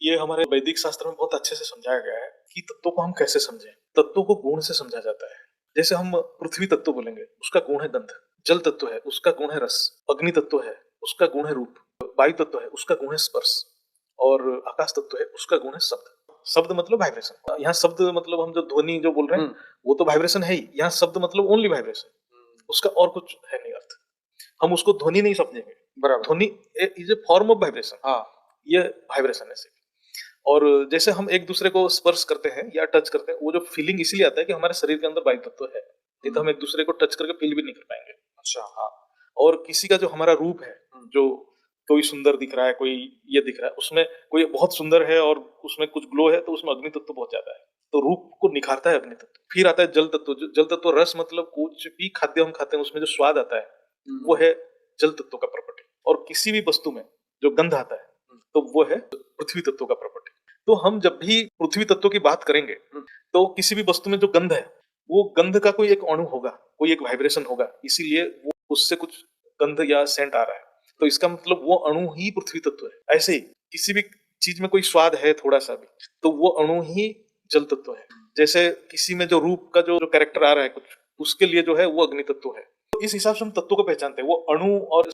ये हमारे वैदिक शास्त्र में बहुत अच्छे से समझाया गया है कि तत्वों को हम कैसे समझें। तत्वों को गुण से समझा जाता है। जैसे हम पृथ्वी तत्व बोलेंगे, उसका गुण है गंध। जल तत्व है, उसका गुण है रस। अग्नि तत्व है, उसका गुण है रूप। वायु तत्व है, उसका गुण है स्पर्श। और आकाश तत्व है, उसका गुण है शब्द। शब्द मतलब वाइब्रेशन। यहाँ शब्द मतलब हम जो ध्वनि जो बोल रहे हैं वो तो वाइब्रेशन है ही। यहाँ शब्द मतलब ओनली वाइब्रेशन, उसका और कुछ है नहीं अर्थ। हम उसको ध्वनि नहीं समझेंगे। बराबर। ध्वनि is a form of vibration. हाँ। ये वाइब्रेशन है। और जैसे हम एक दूसरे को स्पर्श करते हैं या टच करते हैं, वो जो फीलिंग इसलिए आता है कि हमारे शरीर के अंदर वायु तत्व है, नहीं तो हम एक दूसरे को टच करके फील भी नहीं कर पाएंगे। अच्छा। हाँ। और किसी का जो हमारा रूप है, जो कोई सुंदर दिख रहा है, कोई ये दिख रहा है, उसमें कोई बहुत सुंदर है और उसमें कुछ ग्लो है, तो उसमें अग्नि तत्व बहुत ज्यादा है, तो रूप को निखारता है अग्नि तत्व। फिर आता है जल तत्व। जल तत्व रस मतलब कुछ भी खाद्य हम खाते हैं उसमें जो स्वाद आता है वो है जल तत्व का प्रॉपर्टी। और किसी भी वस्तु में जो गंध आता है तो वो है पृथ्वी तत्व का प्रॉपर्टी। तो हम जब भी पृथ्वी तत्व की बात करेंगे तो किसी भी वस्तु में जो गंध है, वो गंध का कोई एक अणु होगा, कोई एक वाइब्रेशन होगा, इसीलिए वो उससे कुछ गंध या सेंट आ रहा है। तो इसका मतलब वो अणु ही पृथ्वी तत्व है। ऐसे ही किसी भी चीज में कोई स्वाद है थोड़ा सा भी, तो वो अणु ही जल तत्व है। जैसे किसी में जो रूप का जो कैरेक्टर आ रहा है कुछ, उसके लिए जो है वो अग्नि तत्व है। तो इस हिसाब से हम तत्व को पहचानते हैं। वो अणु और